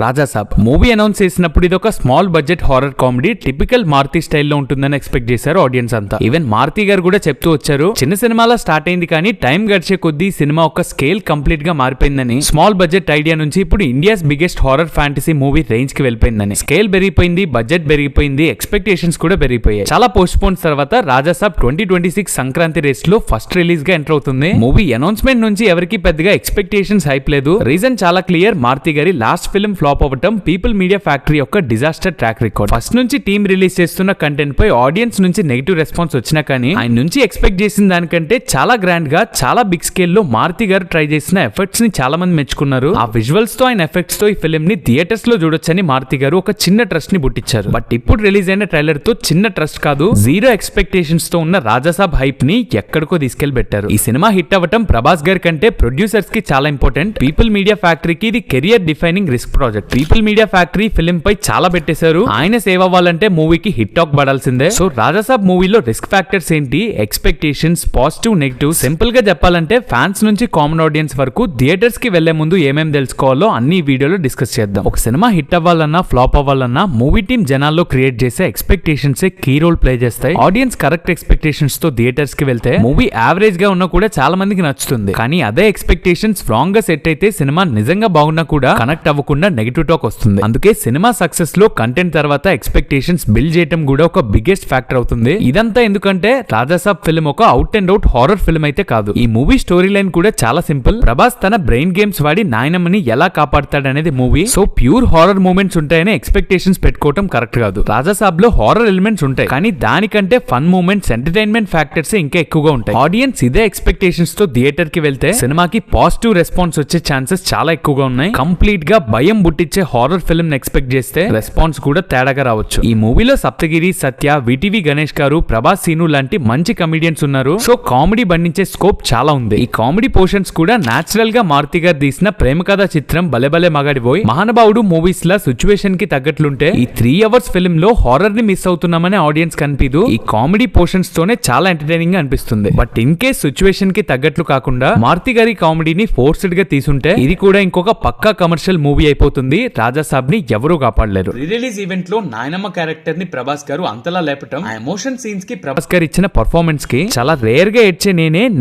Raja Saab movie announce చేసినప్పుడు ఇది ఒక small budget horror comedy typical Maruthi స్టైల్లో ఉంటుందని ఎక్స్పెక్ట్ చేశారు ఆడియన్స్ అంతా. ఈవెన్ మారుతి గారు కూడా చెప్తూ వచ్చారు, చిన్న సినిమాలా స్టార్ట్ అయింది కానీ టైం గడిచే కొద్దీ సినిమా ఒక స్కేల్ కంప్లీట్ గా మారిపోయిందని, స్మాల్ బడ్జెట్ ఐడియా నుంచి ఇప్పుడు India's biggest horror fantasy movie range కి వెళ్ళిపోయిందని, స్కేల్ పెరిగిపోయింది, బడ్జెట్ పెరిగిపోయింది, ఎక్స్పెక్టేషన్స్ కూడా పెరిగిపోయాయి. చాలా పోస్ట్ పోన్స్ తర్వాత రాజాసాబ్ 2026 సంక్రాంతి రేస్ లో ఫస్ట్ రిలీజ్ గా ఎంటర్ అవుతుంది. మూవీ అనౌన్స్మెంట్ నుంచి ఎవరికి పెద్దగా ఎక్స్పెక్టేషన్స్ హైప్ లేదు. రీజన్ చాలా క్లియర్, మారుతి గారి లాస్ట్ ఫిల్మ్ ఫ్లాప్ అవ్వటం, పీపుల్ మీడియా ఫ్యాక్టరీ యొక్క డిజాస్టర్ ట్రాక్ రికార్డ్. ఫస్ట్ నుంచి టీమ్ రిలీజ్ చేస్తున్న కంటెంట్ పై ఆడియన్స్ నుంచి నెగిటివ్ రెస్పాన్స్ వచ్చినా కానీ ఆయన నుంచి ఎక్స్పెక్ట్ చేసిన దానికంటే చాలా గ్రాండ్ గా, చాలా బిగ్ స్కేల్ లో మారుతి గారు ట్రై చేసిన ఎఫెక్ట్స్ ని చాలా మంది మెచ్చుకున్నారు. ఆ విజువల్స్ తో ఆయన ఎఫెక్ట్స్ తో ఈ ఫిల్మ్ ని థియేటర్స్ లో చూడొచ్చని మారుతి గారు ఒక చిన్న ట్రస్ట్ ని పుట్టించారు. బట్ ఇప్పుడు రిలీజ్ అయిన ట్రైలర్ తో చిన్న ట్రస్ట్ కాదు, జీరో ఎక్స్పెక్టేషన్స్ తో ఉన్న రాజాసాబ్ హైప్ ని ఎక్కడికో తీసుకెళ్లి పెట్టారు. ఈ సినిమా హిట్ అవ్వటం ప్రభాస్ గారి కంటే ప్రొడ్యూసర్స్ కి చాలా ఇంపార్టెంట్. పీపుల్ మీడియా ఫ్యాక్టరీకి ఇది career defining risk project. People Media Factory film పై చాలా పెట్టేశారు. ఆయన సేవ్ అవ్వాలంటే మూవీకి హిట్ టాక్ పడాల్సిందే. సో రాజాసాబ్ మూవీలో రిస్క్ ఫ్యాక్టర్స్ ఏంటి, ఎక్స్పెక్టేషన్స్, పాజిటివ్, నెగిటివ్, సింపుల్ గా చెప్పాలంటే ఫ్యాన్స్ నుంచి కామన్ ఆడియన్స్ వరకు థియేటర్స్ కి వెళ్లే ముందు ఏమేమి తెలుసుకోవాలో అన్ని వీడియోలో డిస్కస్ చేద్దాం. ఒక సినిమా హిట్ అవ్వాలన్నా ఫ్లాప్ అవ్వాలన్నా మూవీ టీమ్ జనాల్లో క్రియేట్ చేసే ఎక్స్పెక్టేషన్స్ కీ రోల్ ప్లే చేస్తాయి. ఆడియన్స్ కరెక్ట్ ఎక్స్పెక్టేషన్స్ తో థియేటర్స్ కి వెళ్తే మూవీ యావరేజ్ గా ఉన్నా కూడా చాలా మందికి నచ్చుతుంది. కానీ అదే ఎక్స్పెక్టేషన్స్ రాంగ్ గా సెట్ అయితే సినిమా నిజంగా బాగున్నా కూడా కనెక్ట్ అవ్వకుండా నెగిటివ్ టాక్ వస్తుంది. అందుకే సినిమా సక్సెస్ లో కంటెంట్ తర్వాత ఎక్స్పెక్టేషన్స్ బిల్డ్ చేయడం కూడా ఒక బిగ్గెస్ట్ ఫ్యాక్టర్ అవుతుంది. ఇదంతా ఎందుకంటే రాజాసాబ్ ఫిల్మ్ ఒక out and out horror film అయితే కాదు. ఈ మూవీ స్టోరీ లైన్ కూడా చాలా సింపుల్. ప్రభాస్ తన బ్రెయిన్ గేమ్స్ వాడి నాయనమ్మని ఎలా కాపాడతాడనేది movie. So pure horror moments ఉంటాయని ఎక్స్పెక్టేషన్స్ పెట్టుకోవడం కరెక్ట్ కాదు. రాజాసాబ్ లో హారర్ ఎలిమెంట్స్ ఉంటాయి కానీ దానికంటే ఫన్ మూమెంట్స్, ఎంటర్టైన్మెంట్ ఫ్యాక్టర్స్ ఇంకా ఎక్కువగా ఉంటాయి. ఆడియన్స్ ఇదే ఎక్స్పెక్టేషన్స్ తో థియేటర్ కి వెళ్తే సినిమాకి పాజిటివ్ రెస్పాన్స్ వచ్చే ఛాన్సెస్ చాలా ఎక్కువగా ఉన్నాయి. కంప్లీట్ గా భయం పుట్టించే హారర్ ఫిల్మ్ ఎక్స్పెక్ట్ చేస్తే రెస్పాన్స్ కూడా తేడాగా రావచ్చు. ఈ మూవీలో సప్తగిరి, సత్య, విటివి గణేష్ గారు, ప్రభాస్, సీను లాంటి మంచి కమిడియన్స్ ఉన్నారు. సో కామెడీ బండించే స్కోప్ చాలా ఉంది. ఈ కామెడీ పోర్షన్స్ కూడా నేచురల్ గా మారుతి గారు తీసిన ప్రేమ కథా చిత్రం భలే భలే మగాడిపోయి, మహానుభావుడు మూవీస్ లా సిచ్యువేషన్ కి తగ్గట్లుంటే ఈ 3 hours ఫిల్మ్ లో హారర్ ని మిస్ అవుతున్నామని ఆడియన్స్ కనిపిదు. ఈ కామెడీ పోర్షన్స్ తోనే చాలా ఎంటర్టైనింగ్ గా అనిపిస్తుంది. బట్ ఇన్ కేస్ సిచ్యువేషన్ కి తగ్గట్లు కాకుండా మారుతి గారి కామెడీని ఫోర్స్డ్ గా తీసుంటే ఇది కూడా ఇంకొక పక్కా కమర్షియల్ మూవీ అయిపోతుంది. రాజాసాబ్ ని ఎవరూ కాపాడలేరు. రిలీజ్ ఈవెంట్ లో నాయనమ్మ క్యారెక్టర్ ని ప్రభాస్ గారు అంతలా లేపటం, ఆ ఎమోషన్ సీన్స్ కి ప్రభాస్ గారు ఇచ్చిన పర్ఫార్మెన్స్ కి చాలా రేర్ గా ఏడ్చే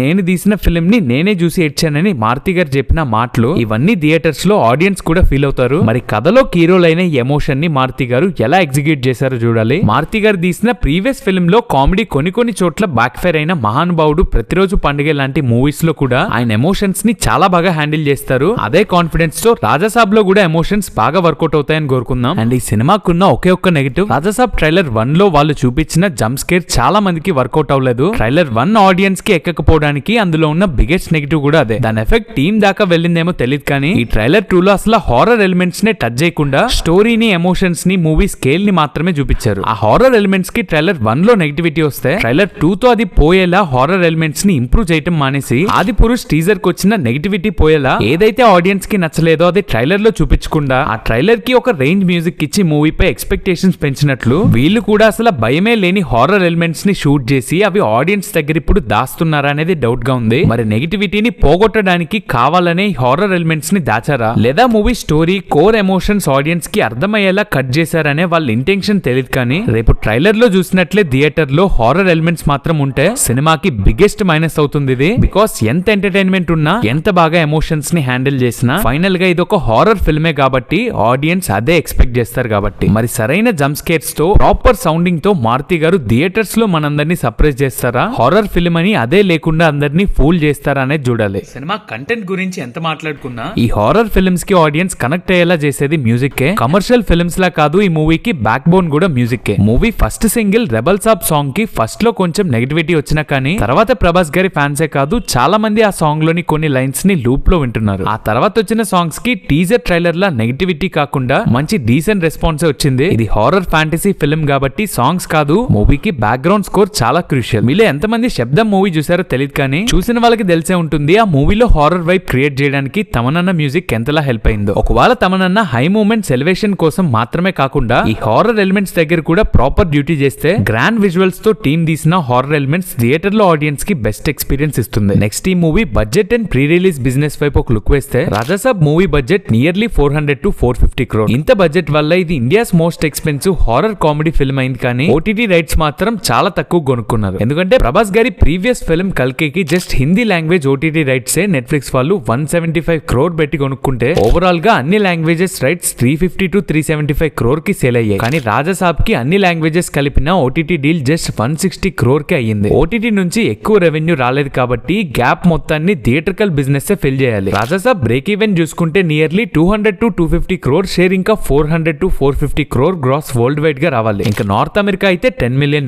నేను తీసిన ఫిల్మ్ ని నేనే చూసి ఏడ్చానని మారుతి గారు చెప్పిన మాటలు, ఇవన్నీ థియేటర్స్ లో ఆడియన్స్ కూడా ఫీల్ అవుతారు. మరి కథలో హీరోలైన ఈ ఎమోషన్ ని మారుతి గారు ఎలా ఎగ్జిక్యూట్ చేశారో చూడాలి. మారుతి గారు తీసిన ప్రీవియస్ ఫిల్మ్ లో కామెడీ కొన్ని చోట్ల బ్యాక్ ఫైర్ అయిన మహానుభావుడు, ప్రతిరోజు పండుగ లాంటి మూవీస్ లో కూడా ఆయన ఎమోషన్స్ ని చాలా బాగా హ్యాండిల్ చేస్తారు. అదే కాన్ఫిడెన్స్ తో రాజాసాబ్ లో కూడా ఎమోషన్స్ బాగా వర్కౌట్ అవుతాయని కోరుకుందాం. అండ్ ఈ సినిమాకున్న ఒకే ఒక్క నెగిటివ్, రాజాసాబ్ ట్రైలర్ 1 లో వాళ్ళు చూపించిన జంప్ స్కేర్ చాలా మందికి వర్కౌట్ అవ్వలేదు. ట్రైలర్ 1 ఆడియన్స్ కి ఎక్కకపోవడానికి అందులో ఉన్న బిగ్గెస్ట్ నెగిటివ్ కూడా అదే. దాని ఎఫెక్ట్ టీమ్ దాకా వెళ్ళిందేమో తెలియదు కానీ ఈ ట్రైలర్ 2 లో అసలు హారర్ ఎలిమెంట్స్ నే టచ్ చేయకుండా స్టోరీని, ఎమోషన్స్ ని, మూవీ స్కేల్ ని మాత్రమే చూపించారు. ఆ హారర్ ఎలిమెంట్స్ కి ట్రైలర్ 1 లో నెగిటివిటీ వస్తే ట్రైలర్ 2 తో అది పోయేలా హారర్ ఎలిమెంట్స్ ని ఇంప్రూవ్ చేయటం మానేసి ఆది పురుష్ టీజర్ కి వచ్చిన నెగిటివిటీ పోయేలా ఏదైతే ఆడియన్స్ కి నచ్చలేదో అది ట్రైలర్ లో చూపించకుండా ఆ ట్రైలర్ కి ఒక రేంజ్ మ్యూజిక్ ఇచ్చి మూవీపై ఎక్స్పెక్టేషన్స్ పెంచినట్లు వీళ్ళు కూడా అసలు భయమే లేని హారర్ ఎలిమెంట్స్ ని షూట్ చేసి అవి ఆడియన్స్ దగ్గర ఇప్పుడు దాస్తున్నారా అనేది డౌట్ గా ఉంది. మరి నెగిటివిటీని పోగొట్టడానికి కావాలనే హారర్ ఎలిమెంట్స్ ని దాచారా, లేదా movie story, core emotions audience కి అర్థమయ్యేలా కట్ చేశారనే వాళ్ళ ఇంటెన్షన్ తెలియదు. కానీ రేపు ట్రైలర్ లో చూసినట్లే థియేటర్ లో హారర్ ఎలిమెంట్స్ మాత్రం ఉంటే సినిమాకి బిగ్గెస్ట్ మైనస్ అవుతుంది ఇది. బికాస్ ఎంత ఎంటర్టైన్మెంట్ ఉన్నా, ఎంత బాగా ఎమోషన్స్ ని హ్యాండిల్ చేసినా ఫైనల్ గా ఇది ఒక హారర్ ఫిల్మే కాబట్టి ఆడియన్స్ అదే ఎక్స్పెక్ట్ చేస్తారు. కాబట్టి మరి సరైన జంప్ స్కేర్స్ తో, ప్రాపర్ సౌండింగ్ తో మారుతి గారు థియేటర్స్ లో మనందరినీ సర్ప్రైజ్ చేస్తారా, హారర్ ఫిల్మ్ అని అదే లేకుండా అందరినీ ఫూల్ చేస్తారా అనేది చూడాలి. సినిమా కంటెంట్ గురించి ఎంత మాట్లాడుకున్నా ఈ హారర్ ఫిల్మ్స్ కి ఆడియన్స్ కనెక్ట్ అయ్యేలా చేసేది మ్యూజిక్. కమర్షియల్ ఫిల్మ్స్ లా కాదు, ఈ మూవీకి బ్యాక్ బోన్ కూడా music. Movie first single rebel Saab song కి ఫస్ట్ లో కొంచెం నెగిటివిటీ వచ్చినా కానీ తర్వాత ప్రభాస్ గారి ఫ్యాన్సే కాదు చాలా మంది ఆ సాంగ్ లోని కొన్ని లైన్స్ ని లూప్ లో వింటున్నారు. ఆ తర్వాత వచ్చిన సాంగ్స్ కి టీజర్ ట్రైలర్ లా నెగిటివిటీ కాకుండా మంచి డీసెంట్ రెస్పాన్స్ వచ్చింది. ఇది హారర్ ఫ్యాంటసీ ఫిల్మ్ కాబట్టి సాంగ్స్ కాదు, మూవీకి బ్యాక్గ్రౌండ్ స్కోర్ చాలా క్రూషియల్. మీలో ఎంతమంది శబ్దం మూవీ చూసారో తెలియదు కానీ చూసిన వాళ్ళకి తెలిసే ఉంటుంది ఆ మూవీలో హారర్ వైబ్ క్రియేట్ చేయడానికి తమనన్న మ్యూజిక్ ఎంతలా హెల్ప్ అయిందో. ఒకవేళ తమనన్న హై మూమెంట్స్ ఎలివేషన్ కోసం మాత్రమే కాకుండా ఈ హారర్ ఎలిమెంట్స్ దగ్గర కూడా ప్రాపర్ డ్యూటీ చేస్తే గ్రాండ్ విజువల్స్ తో టీమ్ తీసిన హారర్ ఎలిమెంట్స్ థియేటర్ లో ఆడియన్స్ కి బెస్ట్ ఎక్స్పీరియన్స్ ఇస్తుంది. నెక్స్ట్ ఈ movie budget and pre release business వైపు ఒక లుక్ వేస్తే Raja Saab movie budget nearly 400 400 to 450 crore. ఇంత బడ్జెట్ వల్ల ఇది India's most expensive horror comedy film అయింది, కానీ ఓటీటీ రైట్స్ మాత్రం చాలా తక్కువ కొనుక్కున్నారు. ఎందుకంటే ప్రభాస్ గారి ప్రీవియస్ ఫిల్మ్ కల్కికి just Hindi language OTT rights Netflix వాళ్ళు 175 crore పెట్టి కొనుక్కుంటే ఓవరాల్ గా అన్ని లాంగ్వేజెస్ రైట్స్ 350 to 375 crore కి సేల్ అయ్యాయి. కానీ రాజాసాబ్ కి అన్ని లాంగ్వేజెస్ కలిపిన ఓటీటీ డీల్ జస్ట్ 160 crore కి అయ్యింది. ఓటీటీ నుంచి ఎక్కువ రెవెన్యూ రాలేదు కాబట్టి గ్యాప్ మొత్తాన్ని థియేట్రికల్ బిజినెస్ ఫిల్ చేయాలి. రాజాసాబ్ బ్రేక్ ఈవెన్ చూసుకుంటే నియర్లీ 200 to 250 crore షేర్, ఇంకా 400 to 450 crore gross worldwide గా రావాలి. ఇంకా నార్త్ అమెరికా అయితే $10 million.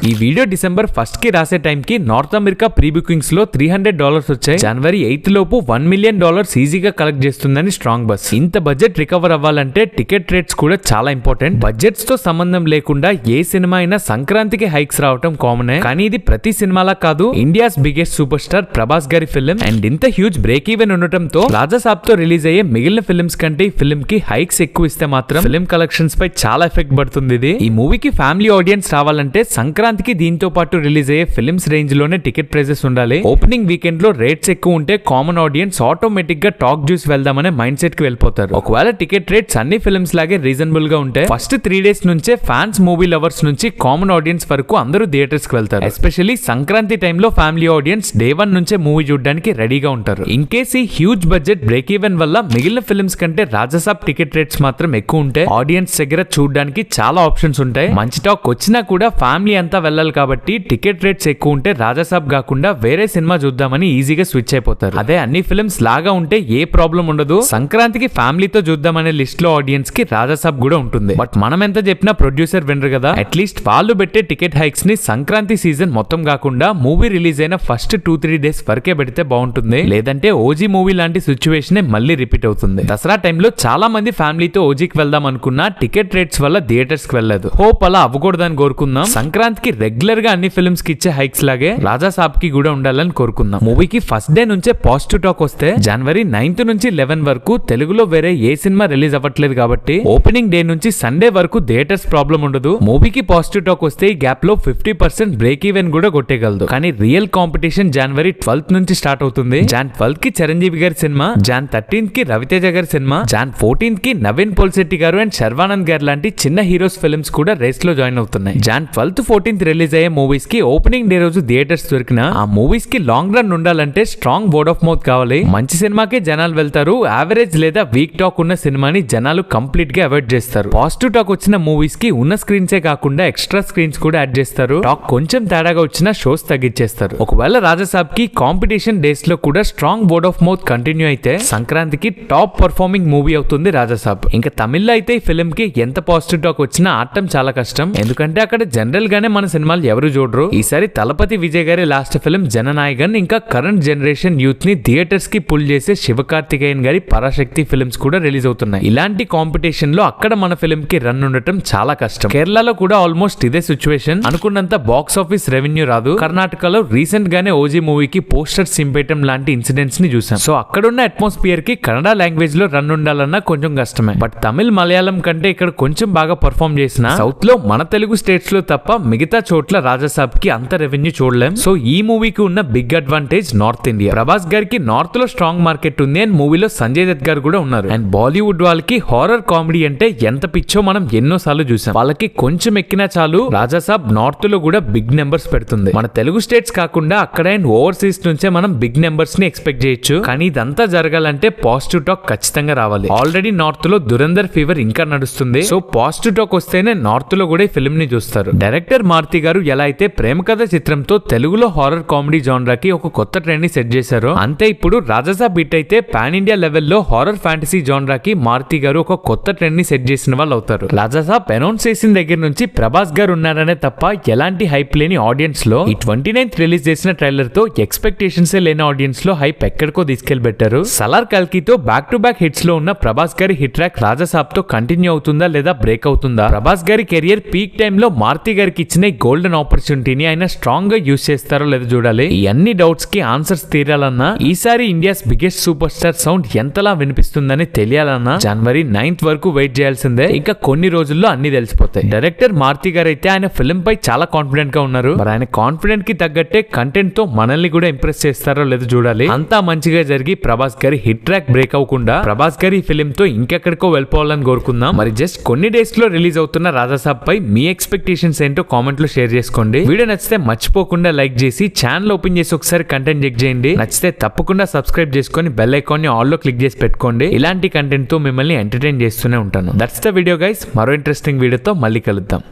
ఈ వీడియో డిసెంబర్ 1st కి రాసే టైం కి నార్త్ అమెరికా ప్రీ బుకింగ్స్ లో $300 వచ్చాయి. జనవరి 8th లోపు $1 million ఈజీగా కలెక్ట్ చేస్తుందని స్ట్రాంగ్ బస్. ఇంత బడ్జెట్ రికవర్ అవ్వాలంటే టికెట్ రేట్స్ కూడా చాలా ఇంపార్టెంట్. బడ్జెట్స్ తో సంబంధం లేకుండా ఏ సినిమా అయినా సంక్రాంతికి హైక్స్ రావటం కామనే, కానీ ఇది ప్రతి సినిమాలా కాదు. India's biggest super star Prabhas గారి ఫిల్మ్ అండ్ ఇంత హ్యూజ్ బ్రేక్ ఈవెన్ ఉండటంతో రాజాసాబ్ తో రిలీజ్ అయ్యే మిగిలిన ఫిల్మ్స్ కంటే ఈ ఫిల్మ్ కి హైక్స్ ఎక్కువ ఇస్తే మాత్రం ఫిల్మ్ కలెక్షన్స్ పై చాలా ఎఫెక్ట్ పడుతుంది. ఈ మూవీకి ఫ్యామిలీ ఆడియన్స్ రావాలంటే సంక్రాంతికి దీంతో పాటు రిలీజ్ అయ్యే ఫిల్మ్స్ రేంజ్ లోనే టికెట్ ప్రైజెస్ ఉండాలి. ఓపెనింగ్ వీకెండ్ లో రేట్స్ ఎక్కువ ఉంటే కామన్ ఆడియన్స్ ఆటోమేటిక్ గా టాక్ జ్యూస్ వెళ్దామనే మైండ్ సెట్ కి వెళ్ళిపోతారు. ఒకవేళ టికెట్ రేట్స్ అన్ని ఫిల్మ్స్ లాగే రీజనబుల్ గా ఉంటే ఫస్ట్ 3 days నుంచే ఫ్యాన్స్, మూవీ లవర్స్ నుంచి కామన్ ఆడియన్స్ వరకు అందరూ థియేటర్స్ కి వెళ్తారు. ఎస్పెషల్లీ సంక్రాంతి టైంలో ఫ్యామిలీ ఆడియన్స్ డే 1 నుంచే మూవీ చూడడానికి రెడీగా ఉంటారు. ఇన్ కేస్ ఈ హ్యూజ్ బడ్జెట్ బ్రేక్ ఈవెన్ వల్ల మిగిలిన ఫిల్మ్స్ కంటే రాజాసాబ్ టికెట్ రేట్స్ మాత్రం ఎక్కువ ఉంటే ఆడియన్స్ దగ్గర చూడడానికి చాలా ఆప్షన్స్ ఉంటాయి. మంచి టాక్ వచ్చినా కూడా ఫ్యామిలీ అంతా వెళ్ళాలి కాబట్టి టికెట్ రేట్స్ ఎక్కువ ఉంటే రాజాసాబ్ కాకుండా వేరే సినిమా చూద్దామని ఈజీగా స్విచ్ అయిపోతారు. అదే అన్ని ఫిల్మ్స్ లాగా ఉంటే ఏ ప్రాబ్లం ఉండదు. సంక్రాంతికి ఫ్యామిలీతో చూద్దామనే లిస్ట్ లో ఆడియన్స్ కి రాజాసాబ్ కూడా ఉంటుంది. బట్ మనం ఎంత చెప్పినా ప్రొడ్యూసర్ వినరు కదా. అట్లీస్ట్ వాళ్ళు పెట్టే టికెట్ హైక్స్ ని సంక్రాంతి సీజన్ మొత్తం కాకుండా మూవీ రిలీజ్ అయిన ఫస్ట్ 2-3 days వరకే పెడితే బాగుంటుంది. లేదంటే ఓజీ మూవీ లాంటి సిచ్యువేషన్ మళ్ళీ రిపీట్ అవుతుంది. దసరా టైంలో చాలా మంది ఫ్యామిలీతో ఓజీకి వెళ్దాం అనుకున్నా టికెట్ రేట్స్ వల్ల థియేటర్స్ కి వెళ్ళలేదు. హోప్ అలా అవ్వకూడదని కోరుకుందాం. సంక్రాంతికి రెగ్యులర్ గా అన్ని ఫిల్మ్స్ కి ఇచ్చే హైక్స్ లాగే రాజాసాబ్ కి కూడా ఉండాలని కోరుకుందాం. మూవీకి ఫస్ట్ డే నుంచే పాజిటివ్ టాక్ వస్తే జనవరి 9th నుంచి 11 వరకు తెలుగులో వేరే ఏ సినిమా రిలీజ్ అవ్వట్లేదు కాబట్టి ఓపెనింగ్ డే నుంచి సండే వరకు థియేటర్స్ ప్రాబ్లం ఉండదు. మూవీకి పాజిటివ్ టాక్ వస్తే ఈ గ్యాప్ లో 50% బ్రేక్ ఈవెన్ కూడా కొట్టేయగలదు. కానీ రియల్ కాంపిటీషన్ జనవరి 12th నుంచి స్టార్ట్ అవుతుంది. Jan 12th కి చిరంజీవి గారి సినిమా, Jan 13th కి రవితేజ గారి సినిమా, Jan 14th కి నవీన్ పోల్శెట్టి గారు అండ్ శర్వానంద్ గారు లాంటి చిన్న హీరోస్ ఫిల్మ్స్ కూడా రేస్ లో జాయిన్ అవుతున్నాయి. Jan 12th, 14th రిలీజ్ అయ్యే మూవీస్ కి ఓపెనింగ్ డే రోజు థియేటర్స్ దొరికినా ఆ మూవీస్ కి లాంగ్ రన్ ఉండాలంటే స్ట్రాంగ్ వర్డ్ ఆఫ్ మౌత్ కావాలి. మంచి సినిమాకే జనాలు వెళ్తారు. యావరేజ్ లేదా వీక్ టాక్ ఉన్న సినిమాని జనాలు కంప్లీట్ గా అవాయిడ్ చేస్తారు. పాజిటివ్ టాక్ వచ్చిన మూవీస్ కి ఉన్న స్క్రీన్సే కాకుండా ఎక్స్ట్రా స్క్రీన్స్ కూడా యాడ్ చేస్తారు. టాక్ కొంచెం తేడాగా వచ్చిన షోస్ తగ్గించేస్తారు. ఒకవేళ రాజాసాబ్ కి కాంపిటీషన్ డేస్ లో కూడా strong word of mouth continue అయితే సంక్రాంతికి టాప్ పర్ఫార్మింగ్ మూవీ అవుతుంది రాజాసాబ్. ఇంకా తమిళ్లో అయితే ఈ ఫిల్మ్ కి ఎంత పాజిటివ్ టాక్ వచ్చినా ఆడటం చాలా కష్టం. ఎందుకంటే అక్కడ జనరల్ గానే మన సినిమాలు ఎవరు చూడరు. ఈసారి తలపతి విజయ్ గారి లాస్ట్ ఫిల్మ్ జననాయకన్ ఇంకా కరెంట్ జనరేషన్ యూత్ ని థియేటర్స్ కి పుల్ చేసే శివకార్తికేయన్ గారి పరాశక్తి ఫిల్మ్స్ కూడా రిలీజ్ అవుతున్నాయి. ఇలాంటి కాంపిటీషన్ లో అక్కడ మన ఫిల్మ్ కి రన్ ఉండటం చాలా కష్టం. కేరళలో కూడా ఆల్మోస్ట్ ఇదే సిచ్యువేషన్. అనుకున్నంత బాక్స్ ఆఫీస్ రెవెన్యూ రాదు. కర్ణాటకలో రీసెంట్ గానే ఓజీ మూవీకి పోస్టర్స్ చింపేయటం లాంటి ఇన్సిడెంట్స్ ని చూసాం. సో అక్కడున్న అట్మాస్ఫియర్ కి కన్నడ లాంగ్వేజ్ లో రన్ ఉండాలన్నా కొంచెం కష్టమే. బట్ తమిళ్, మలయాళం కంటే ఇక్కడ కొంచెం బాగా పర్ఫార్మ్ చేసిన సౌత్ లో మన తెలుగు స్టేట్స్ లో తప్ప మిగతా చోట్ల రాజాసాబ్ కి అంత రెవెన్యూ చూడలేం. సో ఈ మూవీకి ఉన్న big advantage North India. Prabhas గారికి నార్త్ లో స్ట్రాంగ్ మార్కెట్ ఉంది అండ్ మూవీలో సంజయ్ దత్ గారు కూడా ఉన్నారు. అండ్ బాలీవుడ్ వాళ్ళకి హారర్ కామెడీ అంటే ఎంత పిచ్చో మనం ఎన్నో సార్లు చూసాం. వాళ్ళకి కొంచెం ఎక్కినా చాలు రాజాసాబ్ నార్త్ లో కూడా బిగ్ నెంబర్స్ పెడుతుంది. మన తెలుగు స్టేట్స్ కాకుండా అక్కడ అండ్ ఓవర్సీస్ నుంచే మనం బిగ్ నెంబర్స్ ని ఎక్స్పెక్ట్ చేయొచ్చు. కానీ ఇదంతా జరగాలంటే పాజిటివ్ టాక్ ఖచ్చితంగా రావాలి. ఆల్రెడీ నార్త్ లో దురంధర్ ఫీవర్ ఇంకా నడుస్తుంది. సో పాజిటివ్ టాక్ వస్తేనే నార్త్ లో కూడా ఈ ఫిల్మ్ ని చూస్తారు. డైరెక్టర్ మారుతి గారు ఎలా అయితే ప్రేమ కథ చిత్రంతో తెలుగులో హారర్ కామెడీ జానరాకి ఒక కొత్త ట్రెండ్ ని సెట్ చేశారో, అంతే ఇప్పుడు రాజాసాబ్ బిట్ అయితే పాన్ ఇండియా లెవెల్లో హారర్ ఫ్యాంటసీ జానరాకి మారుతి గారు ఒక కొత్త ట్రెండ్ ని సెట్ చేసిన వాళ్ళు అవుతారు. రాజాసాబ్ అనౌన్స్ చేసిన దగ్గర నుంచి ప్రభాస్ గారు ఉన్నారనే తప్ప ఎలాంటి హైప్ లేని ఆడియన్స్ లో ఈ 29th రిలీజ్ చేసిన ట్రైలర్ తో ఎక్స్పెక్టేషన్స్ లేని ఆడియన్స్ లో హైప్ ఎక్కడికో తీసుకెళ్లిపెట్టారు. సలార్ కల్కితో బ్యాక్ టు బ్యాక్ హిట్స్ లో ఉన్న ప్రభాస్ గారి హిట్ ట్రాక్ రాజాసాబ్ తో కంటిన్యూ అవుతుందా లేదా బ్రేక్ అవుతుందా? ప్రభాస్ గారి కెరియర్ పీక్ టైమ్ లో మారుతి గారికి ఇచ్చిన గోల్డెన్ ఆపర్చునిటీని ఆయన స్ట్రాంగ్ గా యూజ్ చేస్తారో లేదో చూడాలి. ఈ అన్ని డౌట్స్ కి ఆన్సర్స్ తీరాలన్నా, ఈసారి India's biggest super star sound ఎంతలా వినిపిస్తుందని తెలియాలన్నా జనవరి 9th వరకు వెయిట్ చేయాల్సిందే. ఇంకా కొన్ని రోజుల్లో అన్ని తెలిసిపోతాయి. డైరెక్టర్ మారుతి గారు అయితే ఆయన ఫిల్మ్ పై చాలా కాన్ఫిడెంట్ గా ఉన్నారు. మరి ఆయన కాన్ఫిడెంట్ కి తగ్గట్టే కంటెంట్ తో మనల్ని కూడా ఇంప్రెస్ చేస్తారో లేదో చూడాలి. అంతా మంచిగా జరిగి ప్రభాస్ గారి హిట్ ట్రాక్ బ్రేక్ అవ్వకుండా ప్రభాస్ గారి ఈ ఫిలిం తో ఇంకెక్కడికో వెళ్ళిపోవాలని కోరుకుందాం. మరి జస్ట్ కొన్ని డేస్ లో రిలీజ్ అవుతున్న రాజాసాబ్ పై మీ ఎక్స్పెక్టేషన్స్ ఏంటో కామెంట్ లో షేర్ చేసుకోండి. వీడియో నచ్చితే మర్చిపోకుండా లైక్ చేసి ఛానల్ ఓపెన్ చేసి ఒకసారి కంటెంట్ చెక్ చేయండి. నచ్చితే తప్పకుండా సబ్స్క్రైబ్ చేసుకొని బెల్ ఐకాన్ ని ఆల్ లో క్లిక్ చేసి పెట్టుకోండి. ఇలాంటి కంటెంట్ తో మిమ్మల్ని ఎంటర్టైన్ చేస్తూనే ఉంటాను. That's the video guys. మరో ఇంట్రెస్టింగ్ వీడియోతో మళ్ళీ కలుద్దాం.